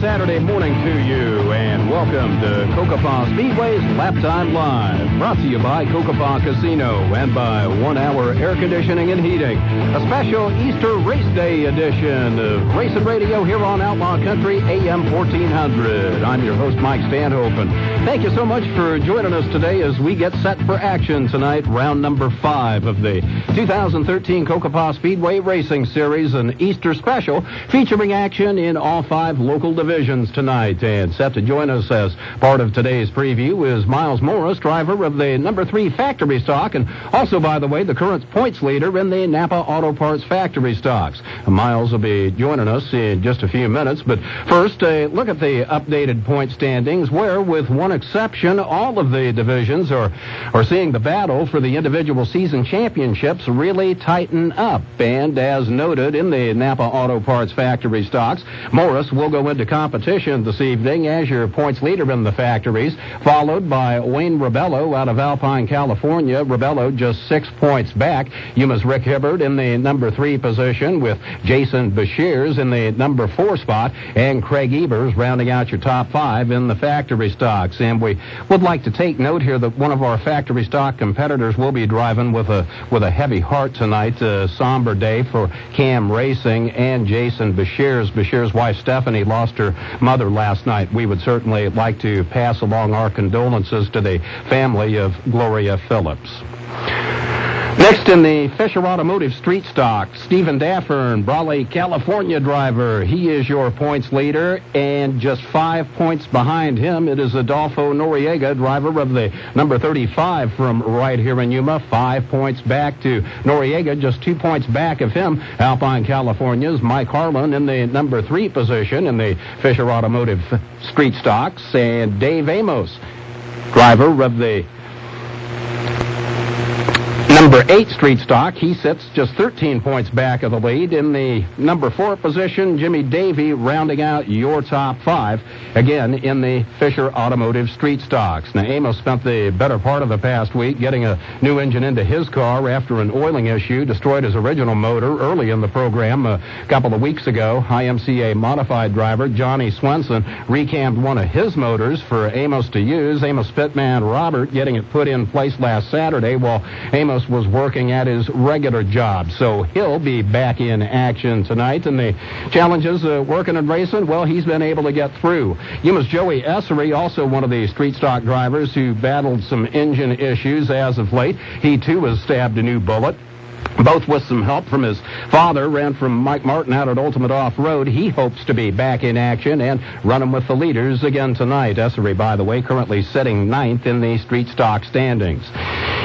Saturday morning to you, and welcome to Cocopah Speedway's Laptime Live, brought to you by Cocopah Casino and by 1 Hour Air Conditioning and Heating. A special Easter Race Day edition of Racing Radio here on Outlaw Country AM 1400. I'm your host, Mike Stanhope, and thank you so much for joining us today as we get set for action tonight, round number 5 of the 2013 Cocopah Speedway Racing Series, an Easter special featuring action in all 5 local divisions tonight. And set to join us as part of today's preview is Miles Morris, driver of the number 3 factory stock, and also, by the way, the current points leader in the Napa Auto Parts factory stocks. Miles will be joining us in just a few minutes, but first, a look at the updated point standings, where, with one exception, all of the divisions are seeing the battle for the individual season championships really tighten up. And as noted in the Napa Auto Parts factory stocks, Morris will go into competition this evening as your points leader in the factories, followed by Wayne Rebello out of Alpine, California. Rebello just 6 points back. Yuma's Rick Hibbard in the number 3 position, with Jason Beshears in the number 4 spot, and Craig Ebers rounding out your top 5 in the factory stocks. And we would like to take note here that one of our factory stock competitors will be driving with a heavy heart tonight. A somber day for Cam Racing and Jason Beshears. Beshears' wife Stephanie lost her mother last night. We would certainly like to pass along our condolences to the family of Gloria Phillips. Next in the Fisher Automotive Street Stock, Stephen Daffern, Brawley, California driver. He is your points leader, and just 5 points behind him, it is Adolfo Noriega, driver of the number 35 from right here in Yuma. 5 points back to Noriega, just 2 points back of him. Alpine, California's Mike Harlan in the number 3 position in the Fisher Automotive Street Stocks, and Dave Amos, driver of the number 8 street stock. He sits just 13 points back of the lead. In the number 4 position, Jimmy Davey rounding out your top 5, again in the Fisher Automotive Street Stocks. Now, Amos spent the better part of the past week getting a new engine into his car after an oiling issue destroyed his original motor early in the program a couple of weeks ago. IMCA modified driver Johnny Swenson recammed one of his motors for Amos to use. Amos pitman Robert getting it put in place last Saturday while Amos was working at his regular job, so he'll be back in action tonight. And the challenges working and racing, well, he's been able to get through. Yuma's Joey Essery, also one of the street stock drivers who battled some engine issues as of late. He too has stabbed a new bullet, both with some help from his father. Ran from Mike Martin out at Ultimate Off-Road. He hopes to be back in action and running with the leaders again tonight. Essery, by the way, currently sitting 9th in the street stock standings.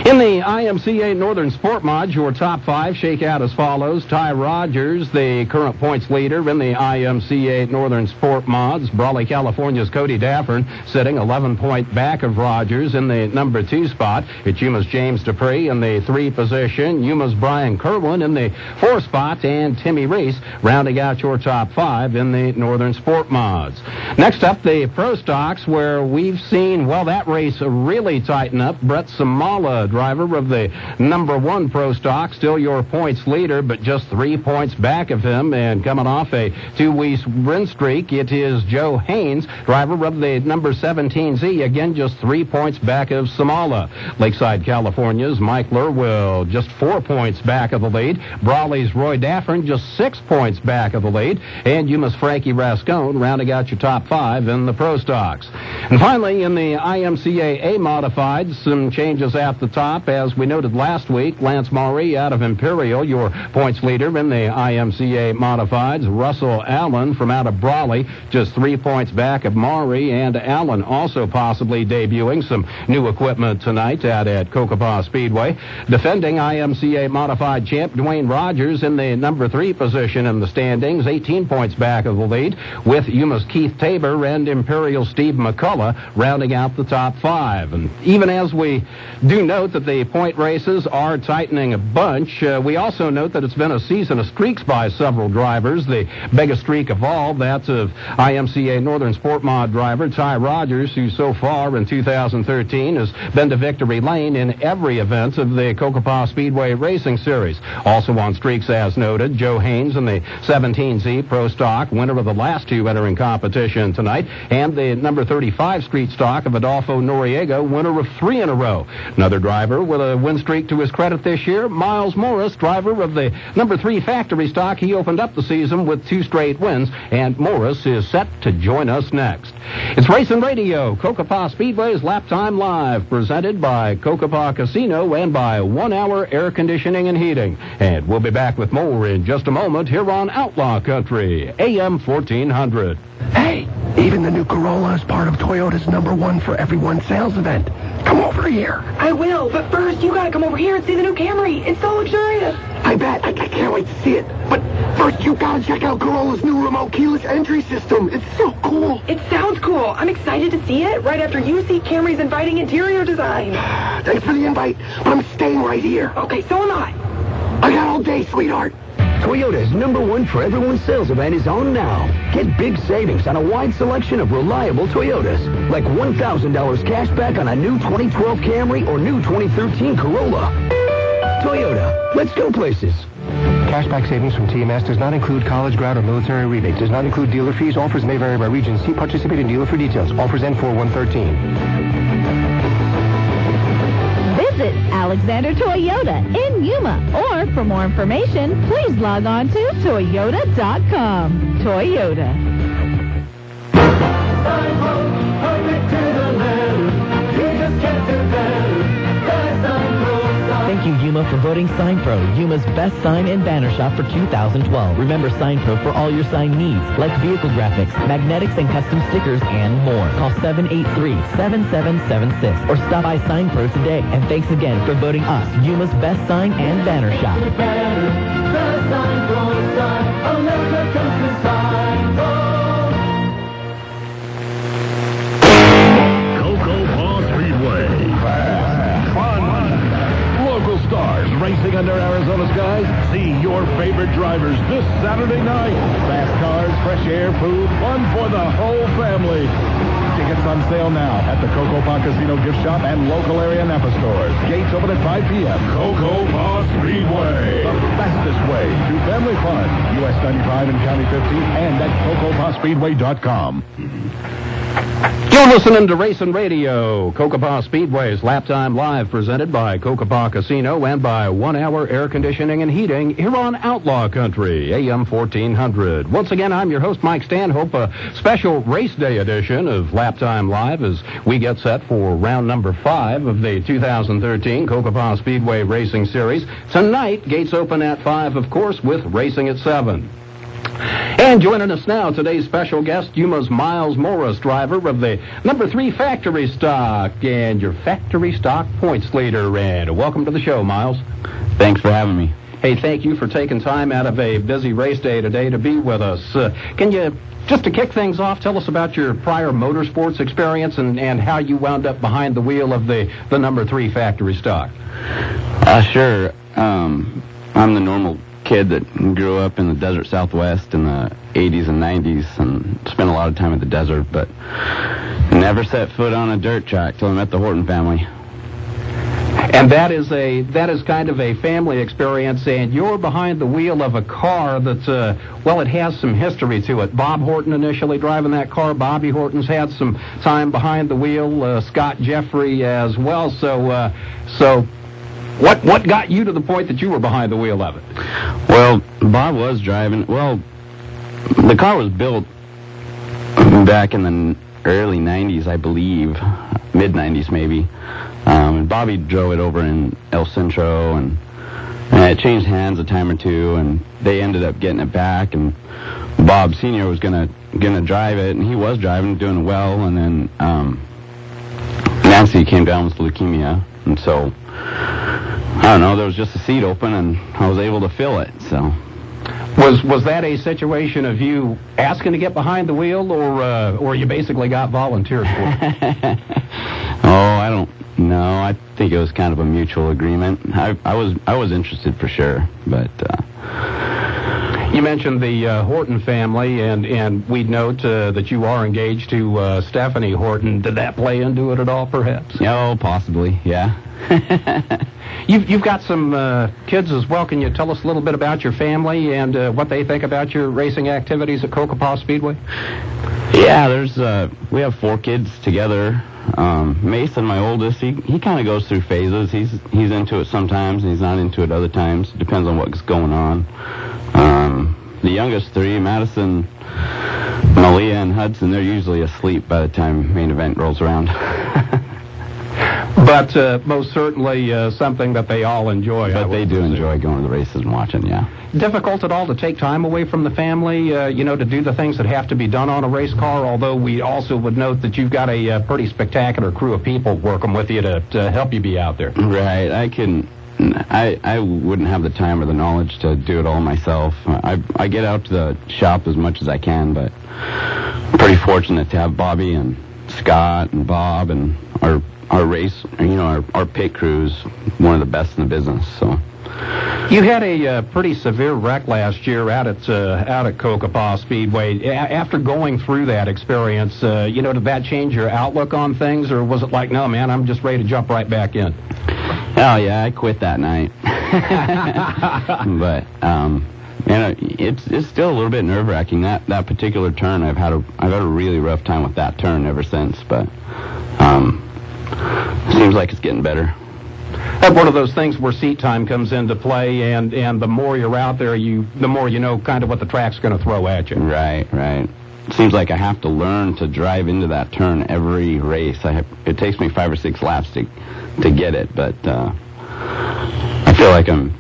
In the IMCA Northern Sport Mods, your top 5 shake out as follows. Ty Rogers, the current points leader in the IMCA Northern Sport Mods. Brawley, California's Cody Daffern sitting 11 point back of Rogers in the number 2 spot. It's Yuma's James Dupree in the 3 position. Yuma's Brian Kerwin in the 4 spot, and Timmy Reese rounding out your top 5 in the Northern Sport Mods. Next up, the Pro Stocks, where we've seen, well, that race really tighten up. Brett Samala, driver of the number 1 Pro Stock, still your points leader, but just 3 points back of him, and coming off a 2-week win streak, it is Joe Haynes, driver of the number 17Z, again just 3 points back of Samala. Lakeside, California's Mike Lurwill, just 4 points back of the lead. Brawley's Roy Daffern, just 6 points back of the lead, and Yuma's Frankie Rascone rounding out your top 5 in the Pro Stocks. And finally, in the IMCA A-Modified, some changes at the top. As we noted last week, Lance Maury out of Imperial, your points leader in the IMCA Modifieds. Russell Allen from out of Brawley, just 3 points back of Maury, and Allen also possibly debuting some new equipment tonight out at Cocopah Speedway. Defending IMCA Modified champ Dwayne Rogers in the number 3 position in the standings, 18 points back of the lead, with Yuma's Keith Tabor and Imperial Steve McCullough rounding out the top 5. And even as we do note note that the point races are tightening a bunch. We also note that it's been a season of streaks by several drivers. The biggest streak of all, that's of IMCA Northern Sport Mod driver Ty Rogers, who so far in 2013 has been to victory lane in every event of the Cocopah Speedway Racing Series. Also on streaks, as noted, Joe Haynes in the 17Z Pro Stock, winner of the last two entering competition tonight, and the number 35 Street Stock of Adolfo Noriega, winner of 3 in a row. Another driver with a win streak to his credit this year, Miles Morris, driver of the number 3 Factory Stock. He opened up the season with 2 straight wins, and Morris is set to join us next. It's Racing Radio, Cocopah Speedway's Laptime Live, presented by Cocopah Casino and by 1 Hour Air Conditioning and Heating. And we'll be back with more in just a moment here on Outlaw Country, AM 1400. Hey, even the new Corolla is part of Toyota's #1 for everyone sales event. Come over here. I will, but first you gotta come over here and see the new Camry. It's so luxurious. I bet. I can't wait to see it. But first you gotta check out Corolla's new remote keyless entry system. It's so cool. It sounds cool. I'm excited to see it right after you see Camry's inviting interior design. Thanks for the invite, but I'm staying right here. Okay, so am I. I got all day, sweetheart. Toyota's #1 for everyone sales event is on now. Get big savings on a wide selection of reliable Toyotas, like $1,000 cash back on a new 2012 Camry or new 2013 Corolla. Toyota, let's go places. Cashback savings from TMS does not include college grad or military rebates. Does not include dealer fees. Offers may vary by region. See participating dealer for details. Offers end 4/1/13. Visit Alexander Toyota in Yuma, or for more information, please log on to Toyota.com. Toyota. Thank you, Yuma, for voting Sign Pro Yuma's best sign and banner shop for 2012. Remember Sign Pro for all your sign needs, like vehicle graphics, magnetics, and custom stickers, and more. Call 783-7776 or stop by Sign Pro today. And thanks again for voting us Yuma's best sign and banner shop. Cocopah Speedway. Fun. Local stars racing under Arizona skies. See your favorite drivers this Saturday night. Fast cars, fresh air, food, fun for the whole family. Tickets on sale now at the Cocopah Casino gift shop and local area Napa stores. Gates open at 5 p.m. Cocopah Speedway. The fastest way to family fun. US 95 and County 15 and at CocopahSpeedway.com. You're listening to Racing Radio, Cocopah Speedway's Laptime Live, presented by Cocopah Casino and by 1 Hour Air Conditioning and Heating here on Outlaw Country, AM 1400. Once again, I'm your host, Mike Stanhope, a special race day edition of Laptime Live as we get set for round number 5 of the 2013 Cocopah Speedway Racing Series. Tonight, gates open at 5, of course, with racing at 7. And joining us now, today's special guest, Yuma's Miles Morris, driver of the number 3 Factory Stock and your Factory Stock points leader. And welcome to the show, Miles. Thanks for having me. Hey, thank you for taking time out of a busy race day today to be with us. Can you, just to kick things off, tell us about your prior motorsports experience and how you wound up behind the wheel of the number 3 Factory Stock? Sure. I'm the normal kid that grew up in the desert Southwest in the 80s and 90s and spent a lot of time at the desert, but never set foot on a dirt track till I met the Horton family. And that is kind of a family experience, and you're behind the wheel of a car that, it has some history to it. Bob Horton initially driving that car. Bobby Horton's had some time behind the wheel. Scott Jeffrey as well. So what got you to the point that you were behind the wheel of it? Well, Bob was driving. Well, the car was built back in the early 90s, I believe, mid-90s maybe. And Bobby drove it over in El Centro, and it changed hands a time or two, and they ended up getting it back, and Bob Sr. was gonna drive it, and he was driving, doing well, and then Nancy came down with leukemia, and so I don't know, there was just a seat open, and I was able to fill it, so. Was that a situation of you asking to get behind the wheel, or you basically got volunteered for it? Oh, I don't No, I think it was kind of a mutual agreement. I was interested for sure, but... You mentioned the Horton family, and we'd note that you are engaged to Stephanie Horton. Did that play into it at all, perhaps? Oh, possibly, yeah. You've got some kids as well. Can you tell us a little bit about your family and what they think about your racing activities at Cocopah Speedway? Yeah, we have 4 kids together. Mason, my oldest, he kind of goes through phases. He's into it sometimes, and he's not into it other times. Depends on what's going on. The youngest 3, Madison, Malia, and Hudson, they're usually asleep by the time main event rolls around. But most certainly something that they all enjoy. But they do enjoy going to the races and watching, yeah. Difficult at all to take time away from the family, to do the things that have to be done on a race car, although we also would note that you've got a pretty spectacular crew of people working with you to help you be out there. Right. I wouldn't have the time or the knowledge to do it all myself. I get out to the shop as much as I can, but I'm pretty fortunate to have Bobby and Scott and Bob and our race, our pit crew's one of the best in the business, so... You had a pretty severe wreck last year out at Cocopah Speedway. After going through that experience, did that change your outlook on things, or was it like, no, man, I'm just ready to jump right back in? Oh, yeah, I quit that night. But, it's still a little bit nerve-wracking. That particular turn, I've had a really rough time with that turn ever since, but seems like it's getting better. That's one of those things where seat time comes into play, and the more you're out there, the more you know kind of what the track's going to throw at you. Right. It seems like I have to learn to drive into that turn every race. It takes me 5 or 6 laps to get it, but I feel like I'm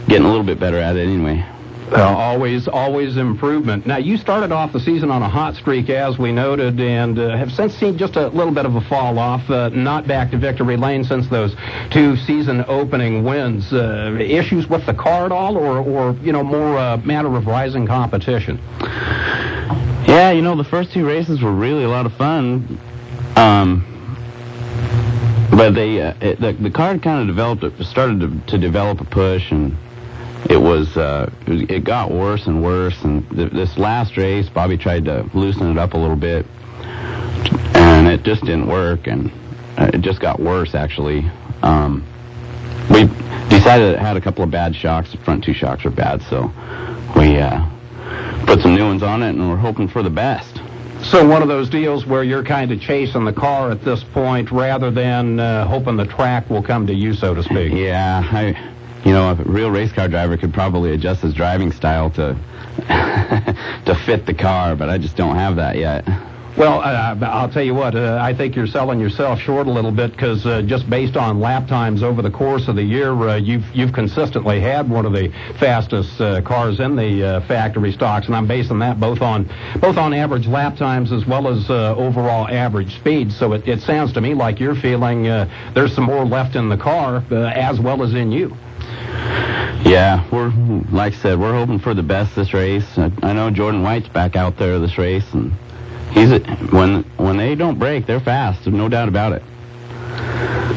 getting a little bit better at it anyway. Always improvement. Now, you started off the season on a hot streak, as we noted, and have since seen just a little bit of a fall off, not back to victory lane since those 2 season opening wins. Issues with the car at all, or more a matter of rising competition? Yeah, the first 2 races were really a lot of fun. But the car kind of started to develop a push, and it got worse and worse. And this last race, Bobby tried to loosen it up a little bit, and it just didn't work, and it just got worse, actually. We decided it had a couple of bad shocks. The front 2 shocks were bad, so we put some new ones on it, and we're hoping for the best. So one of those deals where you're kind of chasing the car at this point rather than hoping the track will come to you, so to speak. Yeah, a real race car driver could probably adjust his driving style to fit the car, but I just don't have that yet. Well, I'll tell you what, I think you're selling yourself short a little bit, because just based on lap times over the course of the year, you've consistently had one of the fastest cars in the factory stocks, and I'm basing that both on average lap times as well as overall average speed. So it sounds to me like you're feeling there's some more left in the car as well as in you. Yeah, like I said, we're hoping for the best this race. I know Jordan White's back out there this race, and when they don't break, they're fast. There's no doubt about it.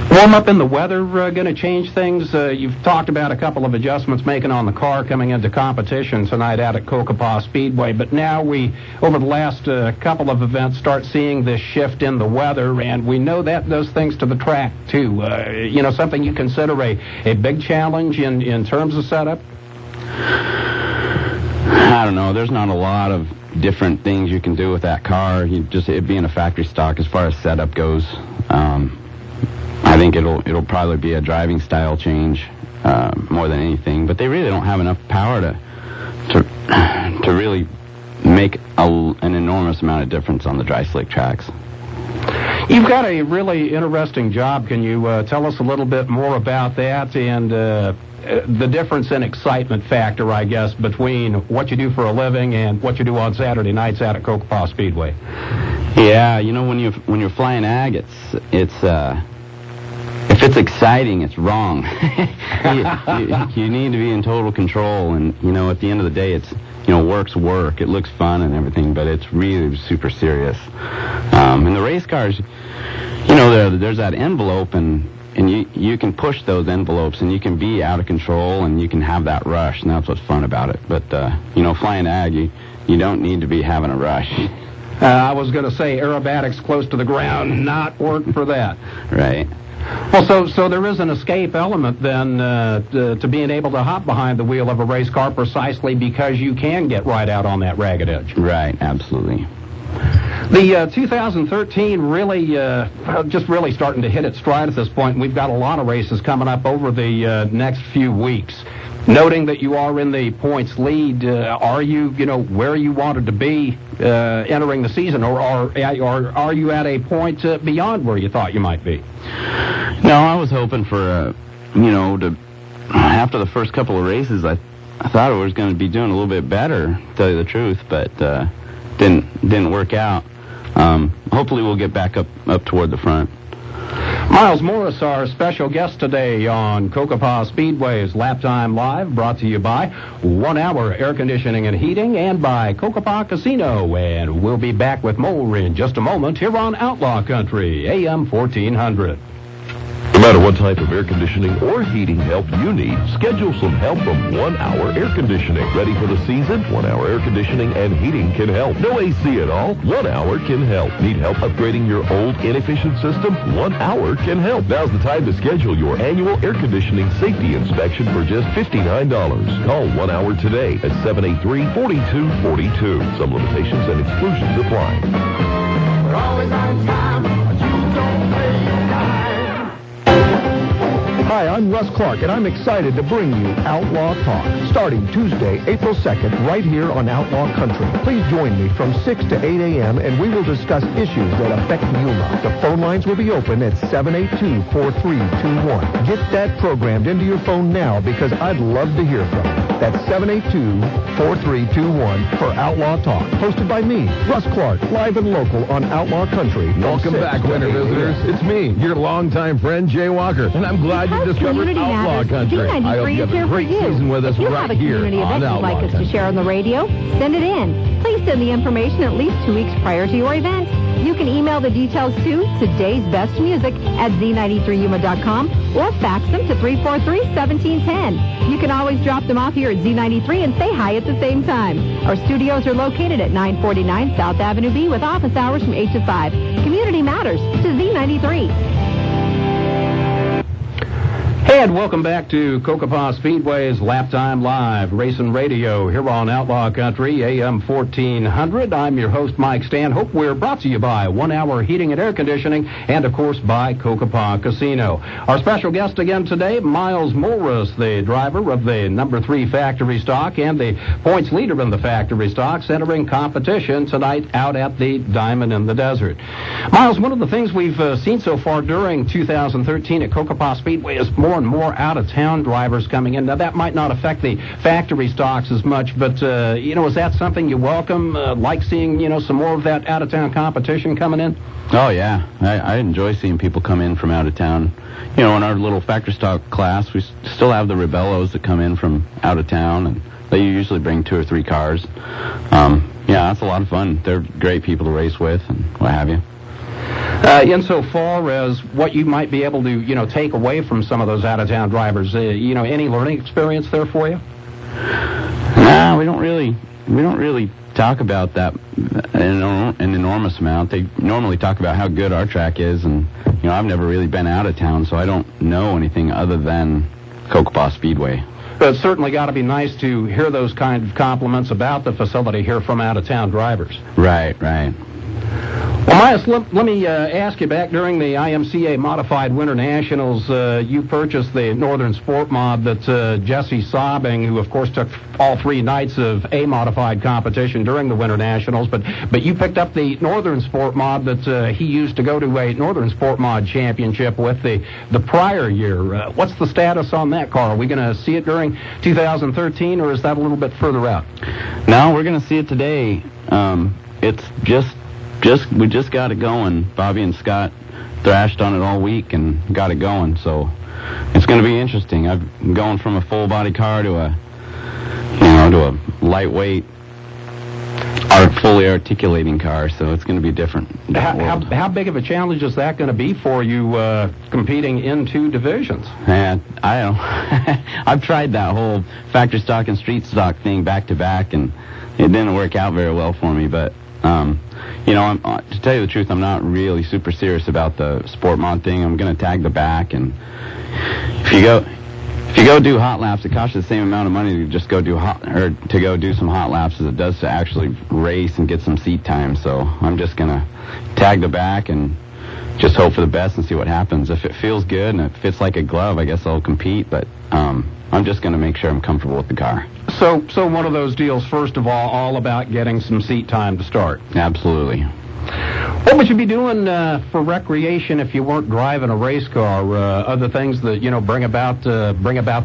Warm up in the weather going to change things? You've talked about a couple of adjustments making on the car coming into competition tonight out at Cocopah Speedway, but now we, over the last couple of events, start seeing this shift in the weather, and we know that does things to the track, too. Something you consider a big challenge in terms of setup? I don't know. There's not a lot of different things you can do with that car. It being a factory stock as far as setup goes. I think it'll probably be a driving style change more than anything. But they really don't have enough power to really make an enormous amount of difference on the dry slick tracks. You've got a really interesting job. Can you tell us a little bit more about that and the difference in excitement factor, I guess, between what you do for a living and what you do on Saturday nights out at Cocopah Speedway? Yeah, when you're flying ag, it's if it's exciting, it's wrong. you need to be in total control, and at the end of the day, it's work's work. It looks fun and everything, but it's really super serious. In the race cars, there's that envelope, and and you can push those envelopes, and you can be out of control, and you can have that rush, and that's what's fun about it. But flying ag, you don't need to be having a rush. I was going to say aerobatics close to the ground, not work for that. Right. Well, so there is an escape element then to being able to hop behind the wheel of a race car precisely because you can get right out on that ragged edge. Right, absolutely. The 2013 really just really starting to hit its stride at this point, and we've got a lot of races coming up over the next few weeks. Noting that you are in the points lead, are you where you wanted to be entering the season, or are you at a point beyond where you thought you might be? No, I was hoping for after the first couple of races, I thought I was going to be doing a little bit better, to tell you the truth, but didn't work out. Hopefully we'll get back up toward the front. Miles Morris, our special guest today on Cocopah Speedway's Laptime Live, brought to you by 1 Hour Air Conditioning and Heating and by Cocopah Casino. And we'll be back with more in just a moment here on Outlaw Country, AM 1400. No matter what type of air conditioning or heating help you need, schedule some help from 1 Hour Air Conditioning. Ready for the season? 1 Hour Air Conditioning and Heating can help. No AC at all? 1 Hour can help. Need help upgrading your old inefficient system? 1 Hour can help. Now's the time to schedule your annual air conditioning safety inspection for just $59. Call 1 Hour today at 783-4242. Some limitations and exclusions apply. We're always on time. You don't pay your time. Hi, I'm Russ Clark, and I'm excited to bring you Outlaw Talk, starting Tuesday, April 2nd, right here on Outlaw Country. Please join me from 6 to 8 a.m., and we will discuss issues that affect Yuma. The phone lines will be open at 782-4321. Get that programmed into your phone now, because I'd love to hear from you. That's 782-4321 for Outlaw Talk, hosted by me, Russ Clark, live and local on Outlaw Country. Welcome back, winter visitors. It's me, your longtime friend, Jay Walker, and I'm glad you discovered Outlaw Country. I hope you have a great season with us right here on Outlaw Country. If you have a community event you'd like us to share on the radio, send it in. Please send the information at least 2 weeks prior to your event. You can email the details to todaysbestmusic@z93yuma.com or fax them to 343-1710. You can always drop them off here at Z93 and say hi at the same time. Our studios are located at 949 South Avenue B with office hours from 8 to 5. Community matters to Z93. Hey, and welcome back to Cocopah Speedway's Laptime Live Racing Radio here on Outlaw Country, AM 1400. I'm your host, Mike Stanhope. We're brought to you by 1 Hour Heating and Air Conditioning and, of course, by Cocopah Casino. Our special guest again today, Miles Morris, the driver of the number 3 factory stock and the points leader in the factory stocks, entering competition tonight out at the Diamond in the Desert. Miles, one of the things we've seen so far during 2013 at Cocopah Speedway is more and more out-of-town drivers coming in. Now, that might not affect the factory stocks as much, but, is that something you welcome? Like seeing, some more of that out-of-town competition coming in? Oh, yeah. I enjoy seeing people come in from out of town. In our little factory stock class, we still have the Rebellos that come in from out of town, and they usually bring 2 or 3 cars. Yeah, that's a lot of fun. They're great people to race with and what have you. Insofar as what you might be able to, take away from some of those out-of-town drivers, any learning experience there for you? Nah, we don't really talk about that an enormous amount. They normally talk about how good our track is, and, I've never really been out of town, so I don't know anything other than Cocopah Speedway. But it's certainly got to be nice to hear those kind of compliments about the facility here from out-of-town drivers. Right. Well, Miles, let me ask you, back during the IMCA Modified Winter Nationals, you purchased the Northern Sport Mod that Jesse Sobbing, who, of course, took all 3 nights of a modified competition during the Winter Nationals, but you picked up the Northern Sport Mod that he used to go to a Northern Sport Mod championship with the prior year. What's the status on that car? Are we going to see it during 2013, or is that a little bit further out? No, we're going to see it today. It's we just got it going. Bobby and Scott thrashed on it all week and got it going, so it's going to be interesting. I'm going from a full body car to a lightweight fully articulating car, so it's going to be different. How big of a challenge is that going to be for you competing in 2 divisions? I don't I've tried that whole factory stock and street stock thing back to back, and it didn't work out very well for me, but to tell you the truth, I'm not really super serious about the sport mod thing. I'm going to tag the back, and if you go do hot laps, it costs you the same amount of money to just go do some hot laps as it does to actually race and get some seat time. So I'm just going to tag the back and just hope for the best and see what happens. If it feels good and it fits like a glove, I guess I'll compete, but I'm just going to make sure I'm comfortable with the car. So one of those deals, first of all about getting some seat time to start. Absolutely. What would you be doing for recreation if you weren't driving a race car? Other things that bring about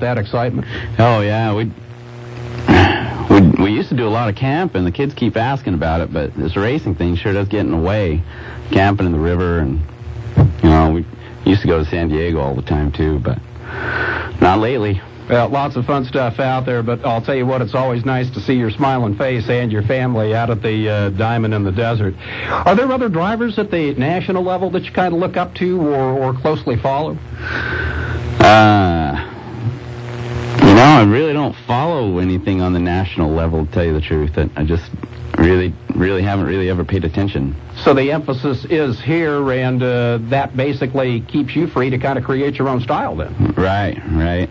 that excitement? Oh yeah, we used to do a lot of camping. The kids keep asking about it, but this racing thing sure does get in the way. Camping in the river, and we used to go to San Diego all the time too, but not lately. Well, lots of fun stuff out there, but I'll tell you what, it's always nice to see your smiling face and your family out at the Diamond in the Desert. Are there other drivers at the national level that you kind of look up to or closely follow? I really don't follow anything on the national level, to tell you the truth. I just really haven't ever paid attention. So the emphasis is here, and that basically keeps you free to kind of create your own style then? Right.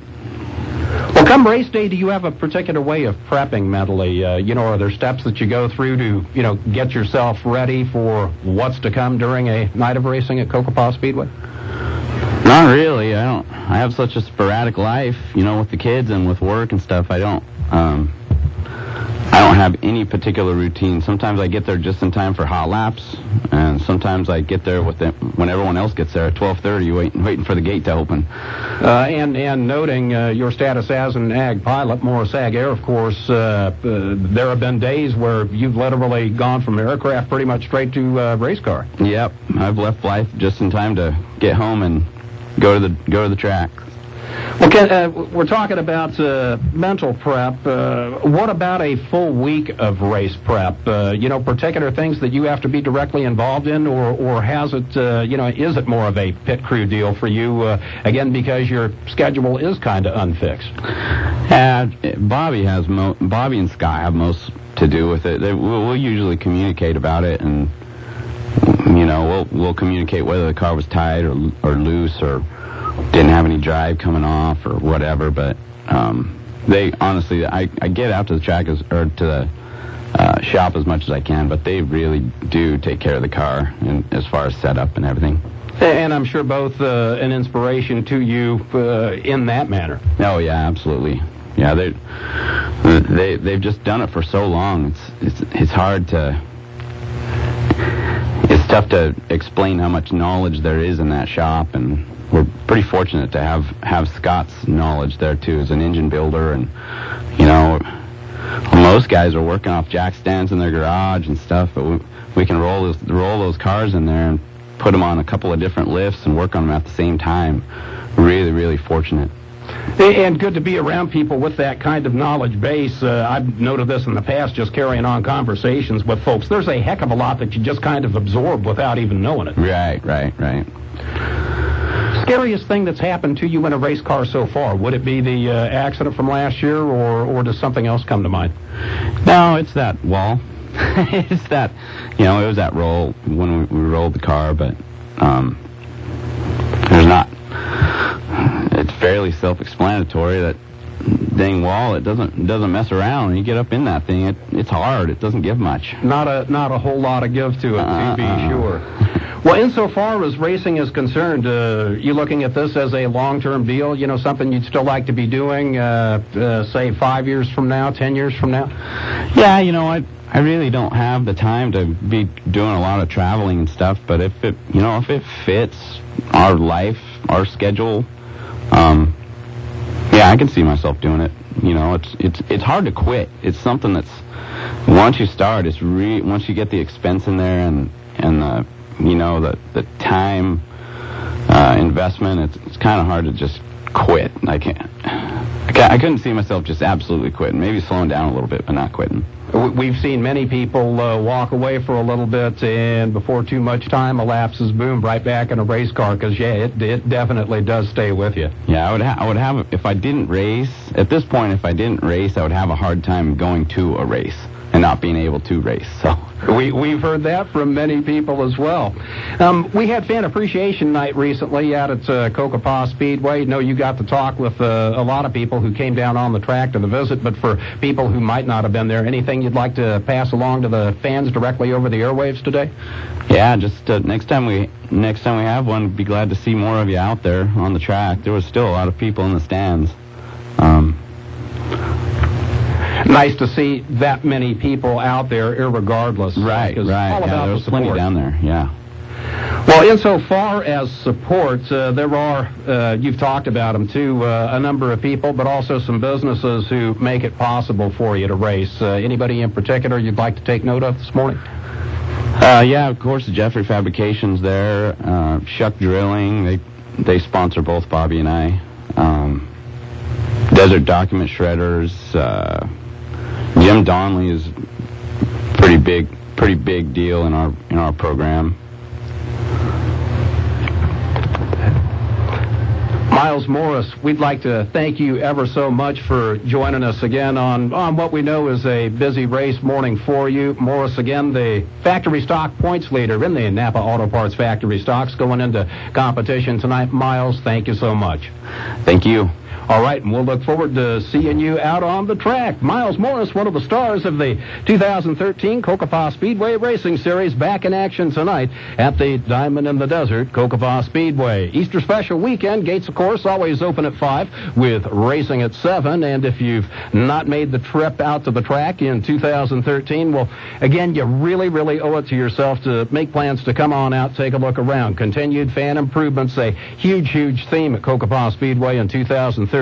Well, come race day, do you have a particular way of prepping mentally? Are there steps that you go through to, get yourself ready for what's to come during a night of racing at Cocopah Speedway? Not really. I have such a sporadic life, with the kids and with work and stuff. I don't have any particular routine. Sometimes I get there just in time for hot laps, and sometimes I get there when everyone else gets there at 12:30, waiting for the gate to open. And noting your status as an ag pilot, Morris Ag Air, of course, there have been days where you've literally gone from aircraft pretty much straight to race car. Yep, I've left life just in time to get home and go to the track. Well, Ken, we're talking about mental prep. What about a full week of race prep? Particular things that you have to be directly involved in, or has it, is it more of a pit crew deal for you, again, because your schedule is kind of unfixed? Bobby and Scott have most to do with it. We'll usually communicate about it, and, we'll communicate whether the car was tight or loose or didn't have any drive coming off or whatever, but they honestly, I get out to the track to the shop as much as I can, but they really do take care of the car and as far as setup and everything. And I'm sure both an inspiration to you in that manner. Oh yeah, absolutely. Yeah, they've just done it for so long. It's hard to. It's tough to explain how much knowledge there is in that shop, and we're pretty fortunate to have Scott's knowledge there too as an engine builder, and most guys are working off jack stands in their garage and stuff, but we can roll those cars in there and put them on a couple of different lifts and work on them at the same time. Really fortunate. And good to be around people with that kind of knowledge base. I've noted this in the past, just carrying on conversations with folks. There's a heck of a lot that you just kind of absorb without even knowing it. Right. Scariest thing that's happened to you in a race car so far? Would it be the accident from last year, or does something else come to mind? No, it's that wall. It's that, it was that roll when we rolled the car, but there's not. It's fairly self-explanatory. That dang wall, it doesn't mess around. When you get up in that thing, it's hard. It doesn't give much. Not a whole lot of give to it, to be sure. Well, insofar as racing is concerned, you looking at this as a long-term deal? Something you'd still like to be doing, say 5 years from now, 10 years from now? Yeah, I really don't have the time to be doing a lot of traveling and stuff. But if it fits our life, our schedule, yeah, I can see myself doing it. It's hard to quit. It's something that's, once you start, once you get the expense in there and the time investment, it's kind of hard to just quit. I couldn't see myself just absolutely quitting. Maybe slowing down a little bit, but not quitting. We've seen many people walk away for a little bit, and before too much time elapses, boom, right back in a race car, because, yeah, it definitely does stay with you. Yeah, I would have, if I didn't race, at this point, if I didn't race, I would have a hard time going to a race and not being able to race, so... We've heard that from many people as well. We had Fan Appreciation Night recently out at Cocopah Speedway. No, you got to talk with a lot of people who came down on the track to the visit, but for people who might not have been there, anything you'd like to pass along to the fans directly over the airwaves today? Yeah, just next time we have one, be glad to see more of you out there on the track. There was still a lot of people in the stands. Nice to see that many people out there, irregardless. Right. All about there was plenty down there, yeah. Well, insofar as support, there are, you've talked about them too, a number of people, but also some businesses who make it possible for you to race. Anybody in particular you'd like to take note of this morning? Yeah, of course, the Jeffrey Fabrication's there. Shuck Drilling, they sponsor both Bobby and I. Desert Document Shredders. Jim Donnelly is pretty big deal in our program. Miles Morris, we'd like to thank you ever so much for joining us again on what we know is a busy race morning for you. Morris, again, the factory stock points leader in the Napa Auto Parts factory stocks going into competition tonight. Miles, thank you so much. Thank you. All right, and we'll look forward to seeing you out on the track. Miles Morris, one of the stars of the 2013 Cocopah Speedway Racing Series, back in action tonight at the Diamond in the Desert Cocopah Speedway. Easter Special Weekend, gates, of course, always open at 5 with racing at 7. And if you've not made the trip out to the track in 2013, well, again, you really, really owe it to yourself to make plans to come on out, take a look around. Continued fan improvements, a huge, huge theme at Cocopah Speedway in 2013.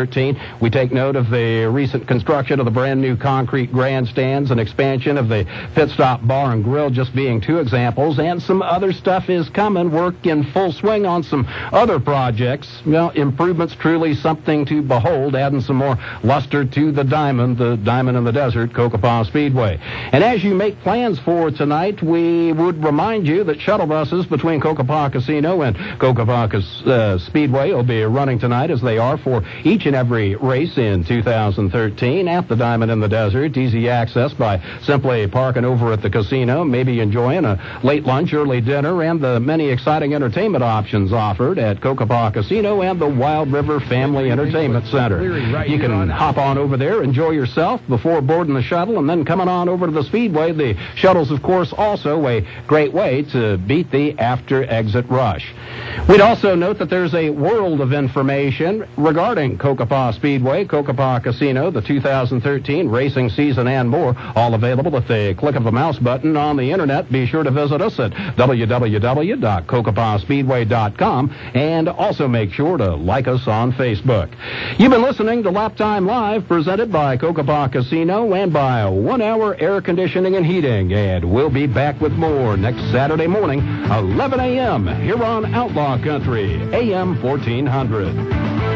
We take note of the recent construction of the brand new concrete grandstands and expansion of the pit stop bar and grill just being 2 examples, and some other stuff is coming. Work in full swing on some other projects. Well, improvements truly something to behold, adding some more luster to the Diamond in the Desert Cocopah Speedway. And as you make plans for tonight, we would remind you that shuttle buses between Cocopah Casino and Cocopah Speedway will be running tonight, as they are for each and every race in 2013 at the Diamond in the Desert. Easy access by simply parking over at the casino, maybe enjoying a late lunch, early dinner, and the many exciting entertainment options offered at Cocopah Casino and the Wild River Family Entertainment Center. You can hop on over there, enjoy yourself before boarding the shuttle, and then coming on over to the Speedway. The shuttle's, of course, also a great way to beat the after-exit rush. We'd also note that there's a world of information regarding Cocopah Speedway, Cocopah Casino, the 2013 racing season, and more, all available at the click of a mouse button on the internet. Be sure to visit us at www.cocopahspeedway.com, and also make sure to like us on Facebook. You've been listening to Laptime Live, presented by Cocopah Casino and by 1 Hour Air Conditioning and Heating, and we'll be back with more next Saturday morning, 11 a.m. here on Outlaw Country AM 1400.